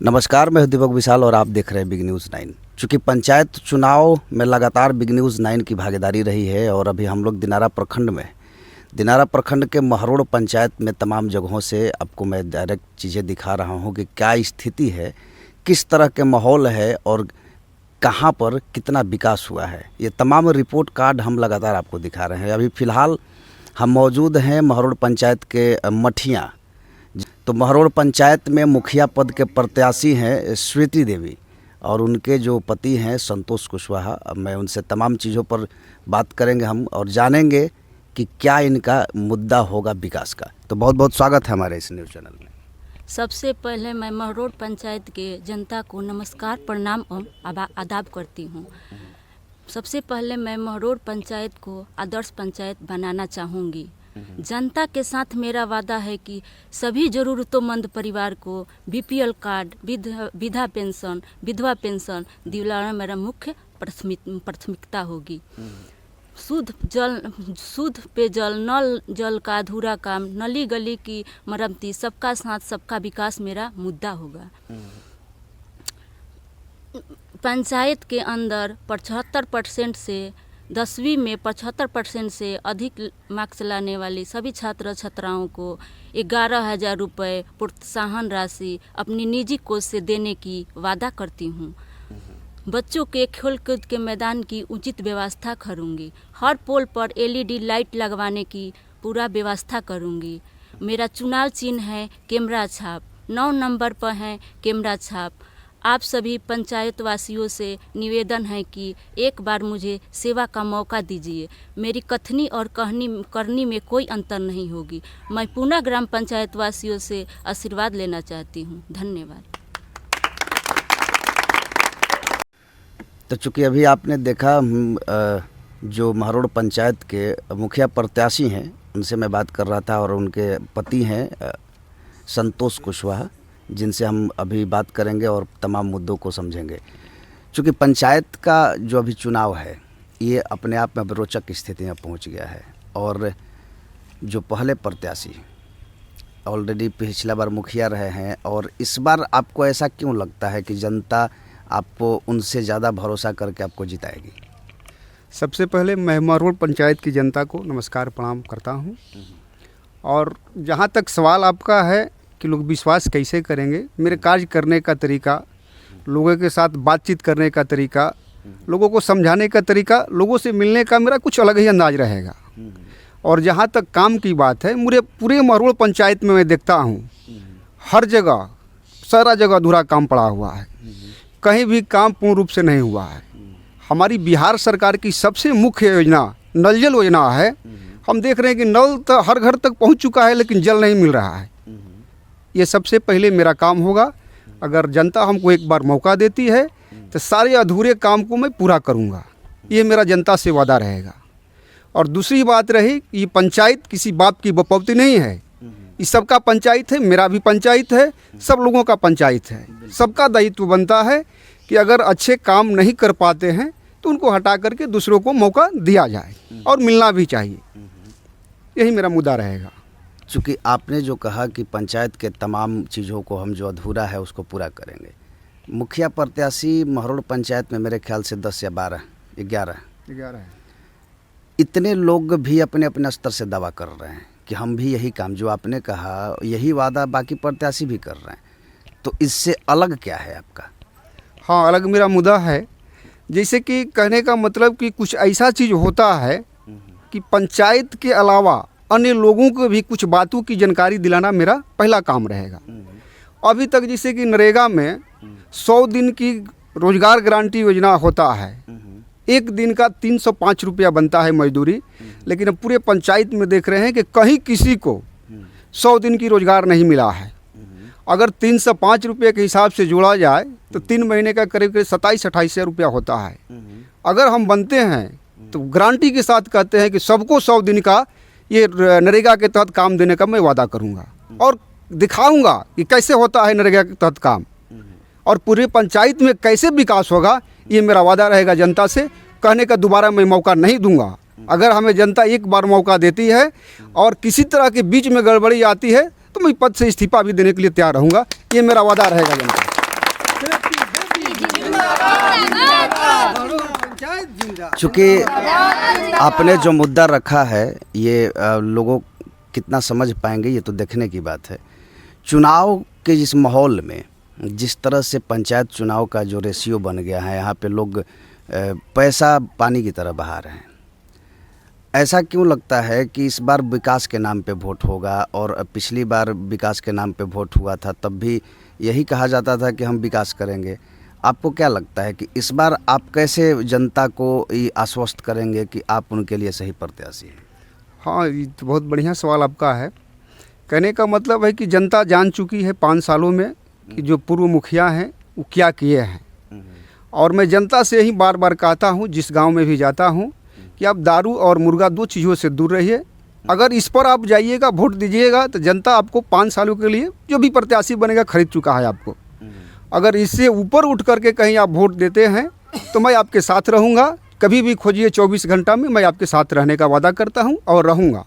नमस्कार, मैं दीपक विशाल और आप देख रहे हैं बिग न्यूज़ 9। चूँकि पंचायत चुनाव में लगातार बिग न्यूज़ 9 की भागीदारी रही है और अभी हम लोग दिनारा प्रखंड के महरोड़ पंचायत में तमाम जगहों से आपको मैं डायरेक्ट चीज़ें दिखा रहा हूं कि क्या स्थिति है, किस तरह के माहौल है और कहां पर कितना विकास हुआ है। ये तमाम रिपोर्ट कार्ड हम लगातार आपको दिखा रहे हैं। अभी फ़िलहाल हम मौजूद हैं महरोड़ पंचायत के मठिया। तो महरोड़ पंचायत में मुखिया पद के प्रत्याशी हैं स्वीति देवी और उनके जो पति हैं संतोष कुशवाहा। अब मैं उनसे तमाम चीज़ों पर बात करेंगे हम और जानेंगे कि क्या इनका मुद्दा होगा विकास का। तो बहुत बहुत स्वागत है हमारे इस न्यूज़ चैनल में। सबसे पहले मैं महरोड़ पंचायत के जनता को नमस्कार, प्रणाम और आदाब करती हूँ। सबसे पहले मैं महरोड़ पंचायत को आदर्श पंचायत बनाना चाहूँगी। जनता के साथ मेरा वादा है कि सभी ज़रूरतमंद परिवार को बीपीएल कार्ड, विधवा पेंशन, विधवा पेंशन दिलाना मेरा मुख्य प्राथमिकता होगी। शुद्ध पेयजल, नल जल का अधूरा काम, नली गली की मरम्मती, सबका साथ सबका विकास मेरा मुद्दा होगा। पंचायत के अंदर 75% से 10वीं में 75% से अधिक मार्क्स लाने वाली सभी छात्र छात्राओं को 11,000 रुपये प्रोत्साहन राशि अपनी निजी कोष से देने की वादा करती हूँ। बच्चों के खेलकूद के मैदान की उचित व्यवस्था करूँगी। हर पोल पर LED लाइट लगवाने की पूरा व्यवस्था करूँगी। मेरा चुनाव चिन्ह है कैमरा छाप, 9 नंबर पर है कैमरा छाप। आप सभी पंचायत वासियों से निवेदन है कि एक बार मुझे सेवा का मौका दीजिए। मेरी कथनी और करनी में कोई अंतर नहीं होगी। मैं पुनः ग्राम पंचायत वासियों से आशीर्वाद लेना चाहती हूँ। धन्यवाद। तो चूँकि अभी आपने देखा जो महरोड़ पंचायत के मुखिया प्रत्याशी हैं उनसे मैं बात कर रहा था और उनके पति हैं संतोष कुशवाहा, जिनसे हम अभी बात करेंगे और तमाम मुद्दों को समझेंगे। चूँकि पंचायत का जो अभी चुनाव है ये अपने आप में रोचक स्थिति में पहुंच गया है और जो पहले प्रत्याशी ऑलरेडी पिछला बार मुखिया रहे हैं और इस बार आपको ऐसा क्यों लगता है कि जनता आपको उनसे ज़्यादा भरोसा करके आपको जिताएगी? सबसे पहले मैं महरोड़ पंचायत की जनता को नमस्कार प्रणाम करता हूं। और जहां तक सवाल आपका है कि लोग विश्वास कैसे करेंगे, मेरे कार्य करने का तरीका, लोगों के साथ बातचीत करने का तरीका, लोगों को समझाने का तरीका, लोगों से मिलने का मेरा कुछ अलग ही अंदाज रहेगा। और जहां तक काम की बात है, मुझे पूरे महरोड़ पंचायत में मैं देखता हूं हर जगह सारा जगह अधूरा काम पड़ा हुआ है, कहीं भी काम पूर्ण रूप से नहीं हुआ है। हमारी बिहार सरकार की सबसे मुख्य योजना नल जल योजना है। हम देख रहे हैं कि नल तो हर घर तक पहुंच चुका है लेकिन जल नहीं मिल रहा है। ये सबसे पहले मेरा काम होगा। अगर जनता हमको एक बार मौका देती है तो सारे अधूरे काम को मैं पूरा करूंगा। ये मेरा जनता से वादा रहेगा। और दूसरी बात रही, ये पंचायत किसी बाप की बपौती नहीं है, ये सबका पंचायत है, मेरा भी पंचायत है, सब लोगों का पंचायत है। सबका दायित्व बनता है कि अगर अच्छे काम नहीं कर पाते हैं तो उनको हटा करके दूसरों को मौका दिया जाए और मिलना भी चाहिए। यही मेरा मुद्दा रहेगा। चूँकि आपने जो कहा कि पंचायत के तमाम चीज़ों को हम जो अधूरा है उसको पूरा करेंगे, मुखिया प्रत्याशी महरोड़ पंचायत में मेरे ख्याल से 10 या 11 है। इतने लोग भी अपने अपने स्तर से दावा कर रहे हैं कि हम भी यही काम जो आपने कहा यही वादा बाकी प्रत्याशी भी कर रहे हैं। तो इससे अलग क्या है आपका? हाँ, अलग मेरा मुद्दा है। जैसे कि कहने का मतलब कि कुछ ऐसा चीज़ होता है कि पंचायत के अलावा अन्य लोगों को भी कुछ बातों की जानकारी दिलाना मेरा पहला काम रहेगा। अभी तक जैसे कि नरेगा में 100 दिन की रोजगार गारंटी योजना होता है, एक दिन का 305 रुपया बनता है मजदूरी, लेकिन अब पूरे पंचायत में देख रहे हैं कि कहीं किसी को 100 दिन की रोजगार नहीं मिला है। अगर 305 रुपये के हिसाब से जोड़ा जाए तो 3 महीने का करीब 27-28 रुपया होता है। अगर हम बनते हैं तो गारंटी के साथ कहते हैं कि सबको 100 दिन का ये नरेगा के तहत काम देने का मैं वादा करूंगा और दिखाऊंगा कि कैसे होता है नरेगा के तहत काम और पूरे पंचायत में कैसे विकास होगा। ये मेरा वादा रहेगा जनता से। कहने का दोबारा मैं मौका नहीं दूंगा। अगर हमें जनता एक बार मौका देती है और किसी तरह के बीच में गड़बड़ी आती है तो मैं पद से इस्तीफा भी देने के लिए तैयार रहूँगा। ये मेरा वादा रहेगा जनता। चूँकि आपने जो मुद्दा रखा है ये लोगों कितना समझ पाएंगे ये तो देखने की बात है। चुनाव के जिस माहौल में जिस तरह से पंचायत चुनाव का जो रेशियो बन गया है, यहाँ पे लोग पैसा पानी की तरह बहा रहे हैं। ऐसा क्यों लगता है कि इस बार विकास के नाम पे वोट होगा, और पिछली बार विकास के नाम पे वोट हुआ था तब भी यही कहा जाता था कि हम विकास करेंगे। आपको क्या लगता है कि इस बार आप कैसे जनता को ये आश्वस्त करेंगे कि आप उनके लिए सही प्रत्याशी हैं? हाँ, ये तो बहुत बढ़िया सवाल आपका है। कहने का मतलब है कि जनता जान चुकी है 5 सालों में कि जो पूर्व मुखिया हैं वो क्या किए हैं। और मैं जनता से ही बार बार कहता हूँ, जिस गांव में भी जाता हूँ, कि आप दारू और मुर्गा 2 चीज़ों से दूर रहिए। अगर इस पर आप जाइएगा, वोट दीजिएगा, तो जनता आपको 5 सालों के लिए जो भी प्रत्याशी बनेगा खरीद चुका है आपको। अगर इससे ऊपर उठ करके कहीं आप वोट देते हैं तो मैं आपके साथ रहूँगा। कभी भी खोजिए, 24 घंटा में मैं आपके साथ रहने का वादा करता हूँ और रहूँगा।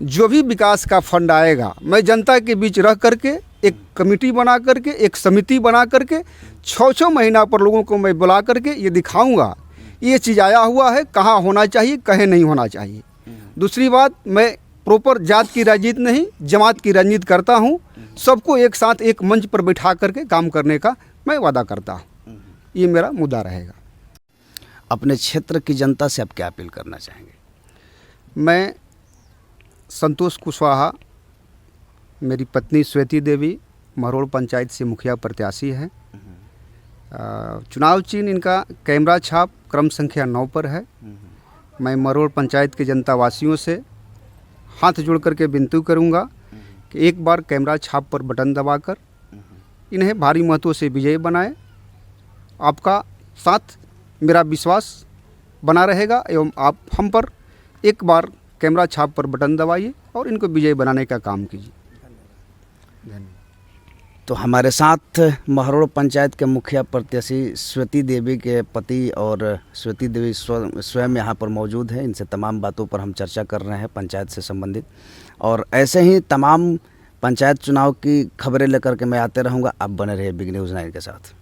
जो भी विकास का फंड आएगा मैं जनता के बीच रह करके एक कमेटी बना करके, एक समिति बना करके 6-6 महीना पर लोगों को मैं बुला करके ये दिखाऊंगा ये चीज़ आया हुआ है, कहाँ होना चाहिए, कहीं नहीं होना चाहिए। दूसरी बात, मैं प्रॉपर जात की राजनीति नहीं, जमात की राजनीति करता हूँ। सबको एक साथ एक मंच पर बैठा करके काम करने का मैं वादा करता हूँ। ये मेरा मुद्दा रहेगा। अपने क्षेत्र की जनता से आप क्या अपील करना चाहेंगे? मैं संतोष कुशवाहा, मेरी पत्नी श्वेती देवी महरोड़ पंचायत से मुखिया प्रत्याशी हैं। चुनाव चिन्ह इनका कैमरा छाप क्रम संख्या 9 पर है। मैं महरोड़ पंचायत के जनता वासियों से हाथ जोड़ करके विनती करूंगा कि एक बार कैमरा छाप पर बटन दबाकर इन्हें भारी मतों से विजयी बनाएं। आपका साथ मेरा विश्वास बना रहेगा एवं आप हम पर एक बार कैमरा छाप पर बटन दबाइए और इनको विजयी बनाने का काम कीजिए। धन्यवाद। तो हमारे साथ महरोड़ पंचायत के मुखिया प्रत्याशी श्वेती देवी के पति और श्वेती देवी स्वयं यहाँ पर मौजूद हैं। इनसे तमाम बातों पर हम चर्चा कर रहे हैं पंचायत से संबंधित, और ऐसे ही तमाम पंचायत चुनाव की खबरें लेकर के मैं आते रहूँगा। आप बने रहिए बिग न्यूज़ 9 के साथ।